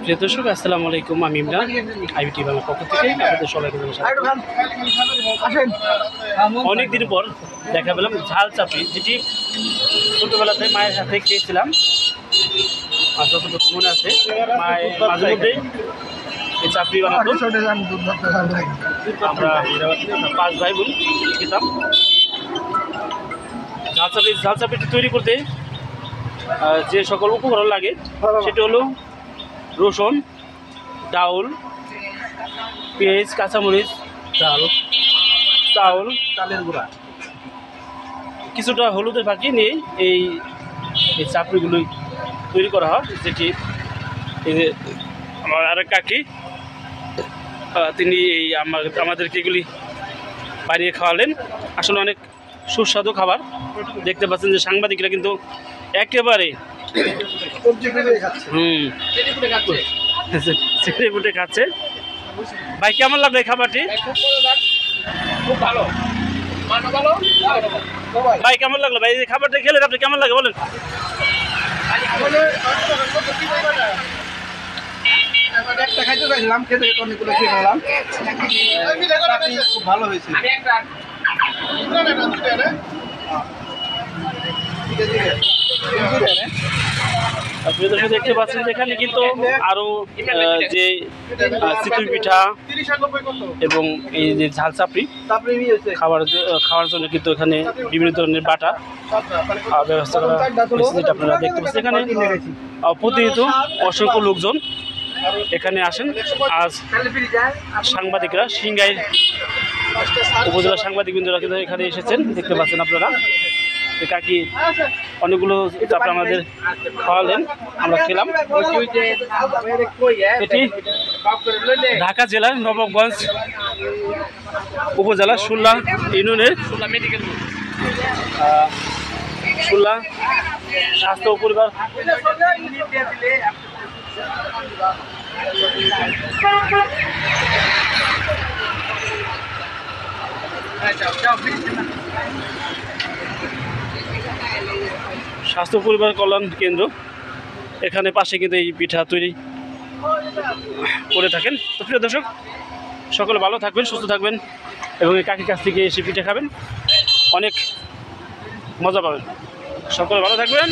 প্রিয় দর্শক আসসালামু আলাইকুম, আমি ইমরান আইবিটি বাংলার পক্ষ থেকে আপনাদের সবাইকে অনেক দিন পর দেখা পেলাম ঝাল চাপড়ি, যেটি ছোটোবেলাতে মায়ের সাথে খেয়েছিলাম। আর যতটুকু মনে আছে মায়ের মাঝে মধ্যে এই চাপড়ি বানাতো। আমরা 5 ভাই বোন খেতাম। ঝাল চাপড়িটি তৈরি করতে যে সকল উপকরণ লাগে সেটি হলো রসুন, ডাউল, পেঁয়াজ, কাঁচামরিচ, চাউল, চালের গুঁড়া, কিছুটা হলুদের ফাঁকি নিয়ে এই চাপড়িগুলোই তৈরি করা হয়। যেটি এই যে আমার আরেক কাকি, তিনি এই আমাদেরকে এগুলি বানিয়ে খাওয়ালেন। আসলে অনেক সুস্বাদু খাবার। দেখতে পাচ্ছেন যে সাংবাদিকরা কিন্তু একেবারে চেটে পুটে খাচ্ছে। ভাই কেমন লাগলো এই খাবারটি? খুব ভালো। ভাই কেমন লাগলো? ভাই এই খাবারটা খেলে আপনি কেমন লাগে বলেন? একটা খাইতে চাইছিলাম, খেতে অনেকগুলো খেয়ে নিলাম, খুব ভালো হয়েছে। দেখতে পাচ্ছেন যেখানে কিন্তু আরো যে চিতই পিঠা এবং এই যে ঝাল চাপড়ি খাওয়ার জন্য কিন্তু এখানে বিভিন্ন ধরনের বাটা ব্যবস্থা করা হয়েছে, যেটা আপনারা দেখতে পাচ্ছেন। এখানে প্রতিনিয়ত অসংখ্য লোকজন এখানে আসেন। আজ সাংবাদিকরা সিংগাই উপজেলা সাংবাদিকবৃন্দরা কিন্তু এখানে এসেছেন, দেখতে পাচ্ছেন আপনারা। কাকি অনেকগুলো চাপড়ি আমাদের খাওয়ালেন, আমরা খেলাম। এটি ঢাকা জেলার নবাবগঞ্জ উপজেলা শুল্লা ইউনিয়নের শুল্লা স্বাস্থ্য ও পরিবার স্বাস্থ্য পরিবার কল্যাণ কেন্দ্র, এখানে পাশে কিন্তু এই পিঠা তৈরি করে থাকেন। তো প্রিয় দর্শক, সকলে ভালো থাকবেন, সুস্থ থাকবেন এবং এই কাকির কাছ থেকে এসে পিঠা খাবেন, অনেক মজা পাবেন। সকলে ভালো থাকবেন।